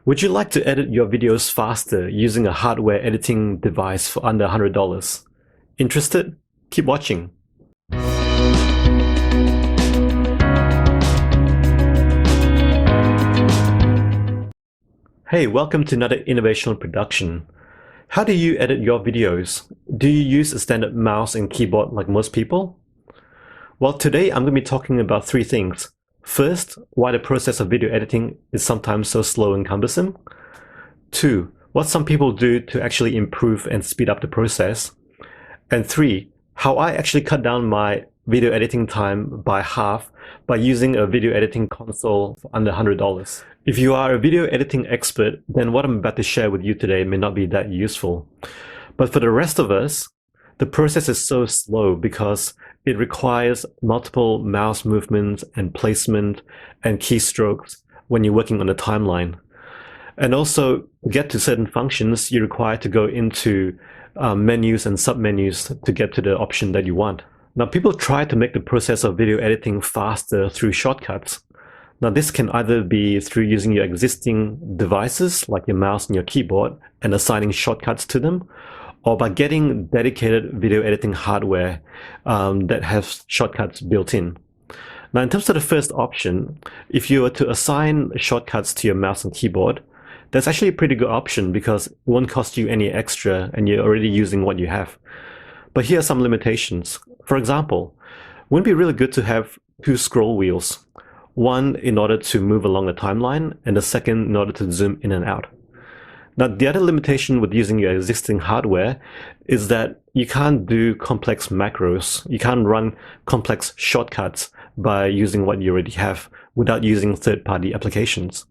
Would you like to edit your videos faster using a hardware editing device for under $100? Interested? Keep watching. Hey, welcome to another innovational production. How do you edit your videos? Do you use a standard mouse and keyboard like most people? Well, today I'm going to be talking about three things. First, why the process of video editing is sometimes so slow and cumbersome. 2, what some people do to actually improve and speed up the process. And 3, how I actually cut down my video editing time by half by using a video editing console for under $100. If you are a video editing expert, then what I'm about to share with you today may not be that useful. But for the rest of us, the process is so slow because it requires multiple mouse movements and placement and keystrokes when you're working on a timeline. And also, to get to certain functions, you're required to go into menus and submenus to get to the option that you want. Now, people try to make the process of video editing faster through shortcuts. Now, this can either be through using your existing devices, like your mouse and your keyboard, and assigning shortcuts to them, or by getting dedicated video editing hardware that has shortcuts built in. Now, in terms of the first option, if you were to assign shortcuts to your mouse and keyboard, that's actually a pretty good option because it won't cost you any extra and you're already using what you have. But here are some limitations. For example, wouldn't it be really good to have 2 scroll wheels? One in order to move along the timeline and the second in order to zoom in and out. Now, the other limitation with using your existing hardware is that you can't do complex macros. You can't run complex shortcuts by using what you already have without using third-party applications.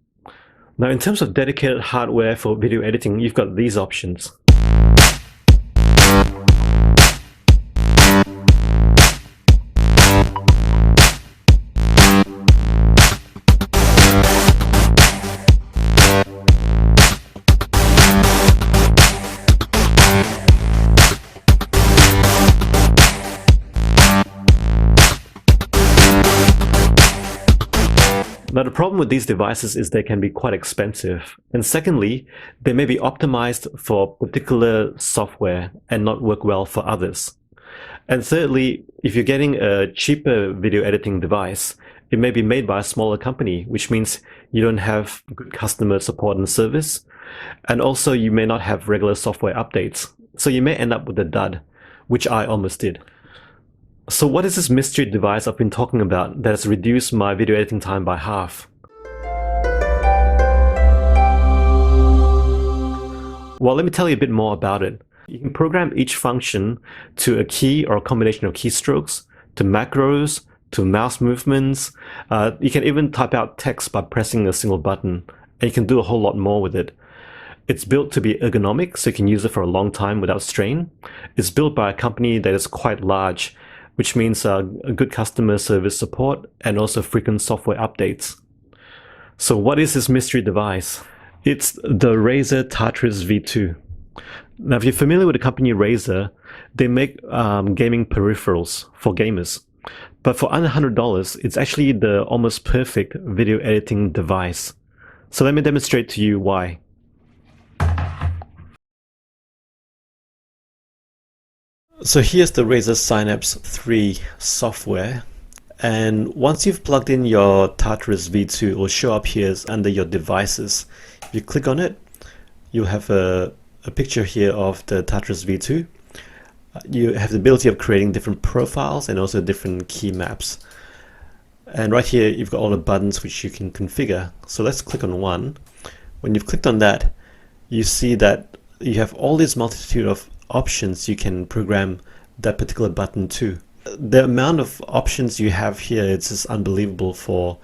Now, in terms of dedicated hardware for video editing, you've got these options. Now, the problem with these devices is they can be quite expensive. And secondly, they may be optimized for particular software and not work well for others. And thirdly, if you're getting a cheaper video editing device, it may be made by a smaller company, which means you don't have good customer support and service. And also, you may not have regular software updates. So you may end up with a dud, which I almost did. So what is this mystery device I've been talking about that has reduced my video editing time by half? Well, let me tell you a bit more about it. You can program each function to a key or a combination of keystrokes, to macros, to mouse movements. You can even type out text by pressing a single button, and you can do a whole lot more with it. It's built to be ergonomic, so you can use it for a long time without strain. It's built by a company that is quite large, which means a good customer service support and also frequent software updates. So what is this mystery device? It's the Razer Tartarus V2. Now, if you're familiar with the company Razer, they make gaming peripherals for gamers. But for under $100, it's actually the almost perfect video editing device. So let me demonstrate to you why. So here's the Razer Synapse 3 software, and once you've plugged in your Tartarus V2, it will show up here under your devices. If you click on it, you'll have a picture here of the Tartarus V2. You have the ability of creating different profiles and also different key maps. And right here, you've got all the buttons which you can configure. So let's click on one. When you've clicked on that, you see that you have all this multitude of options you can program that particular button to. The amount of options you have here, it's just unbelievable for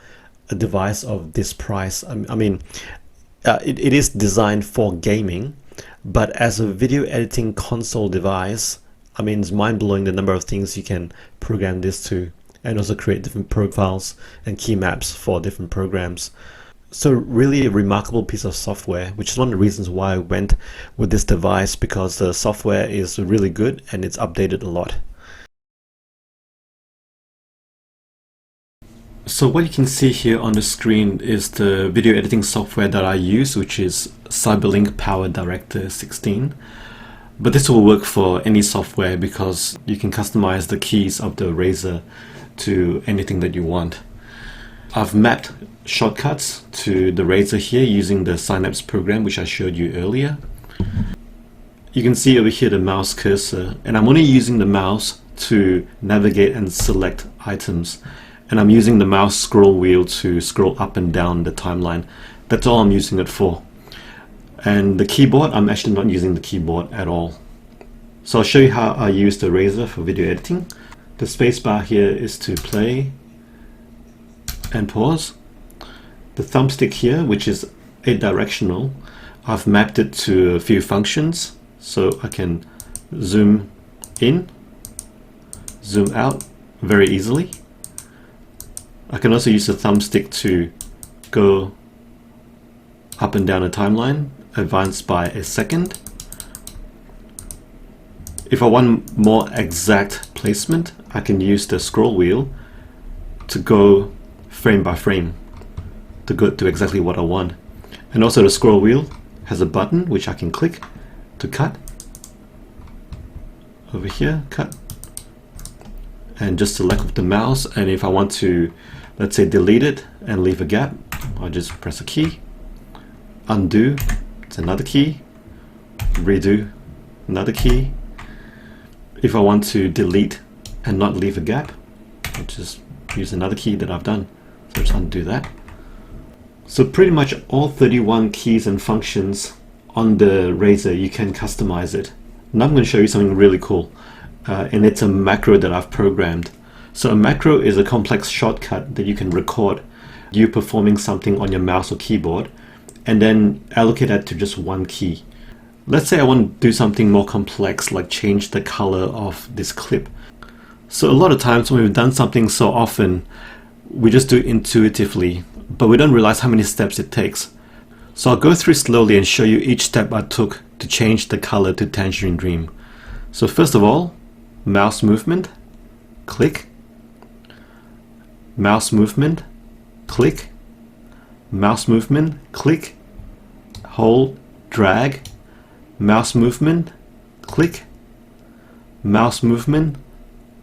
a device of this price. It is designed for gaming, but as a video editing console device, it's mind-blowing the number of things you can program this to, and also create different profiles and key maps for different programs. So really a remarkable piece of software, which is one of the reasons why I went with this device, because the software is really good and it's updated a lot. So what you can see here on the screen is the video editing software that I use, which is Cyberlink Power Director 16. But this will work for any software because you can customize the keys of the Razer to anything that you want. I've mapped shortcuts to the Razer here using the Synapse program, which I showed you earlier. You can see over here the mouse cursor, and I'm only using the mouse to navigate and select items. And I'm using the mouse scroll wheel to scroll up and down the timeline. That's all I'm using it for. And the keyboard, I'm actually not using the keyboard at all. So I'll show you how I use the Razer for video editing. The spacebar here is to play and pause. The thumbstick here, which is directional, I've mapped it to a few functions. So I can zoom in, zoom out very easily. I can also use the thumbstick to go up and down a timeline, advance by a second. If I want more exact placement, I can use the scroll wheel to go frame by frame to go to exactly what I want. And also the scroll wheel has a button which I can click to cut. Over here, cut. And just select with the mouse, and if I want to, let's say, delete it and leave a gap, I'll just press a key. Undo, it's another key. Redo, another key. If I want to delete and not leave a gap, I'll just use another key that I've done. So just undo that. So pretty much all 31 keys and functions on the Razer, you can customize it. Now I'm going to show you something really cool. And it's a macro that I've programmed. So a macro is a complex shortcut that you can record you performing something on your mouse or keyboard and then allocate that to just one key. Let's say I want to do something more complex, like change the color of this clip. So a lot of times when we've done something so often, we just do it intuitively, but we don't realize how many steps it takes. So I'll go through slowly and show you each step I took to change the color to Tangerine Dream. So first of all, mouse movement, click, mouse movement, click, mouse movement, click, hold, drag, mouse movement, click, mouse movement,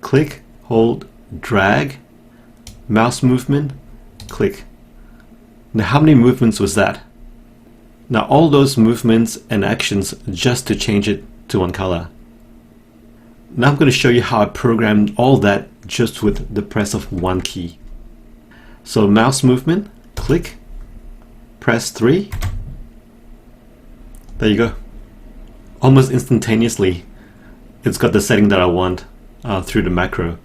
click, hold, drag, mouse movement, click. Now how many movements was that? Now all those movements and actions just to change it to one color. Now I'm going to show you how I programmed all that just with the press of one key. So mouse movement, click, press 3. There you go. Almost instantaneously, it's got the setting that I want through the macro.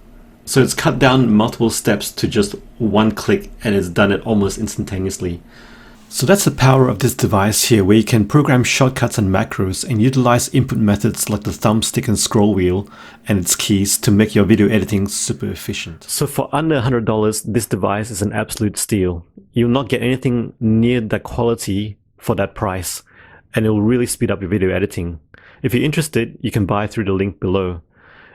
So it's cut down multiple steps to just one click, and it's done it almost instantaneously. So that's the power of this device here, where you can program shortcuts and macros and utilize input methods like the thumbstick and scroll wheel and its keys to make your video editing super efficient. So for under $100, this device is an absolute steal. You'll not get anything near that quality for that price, and it will really speed up your video editing. If you're interested, you can buy through the link below.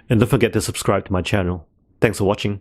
And don't forget to subscribe to my channel. Thanks for watching.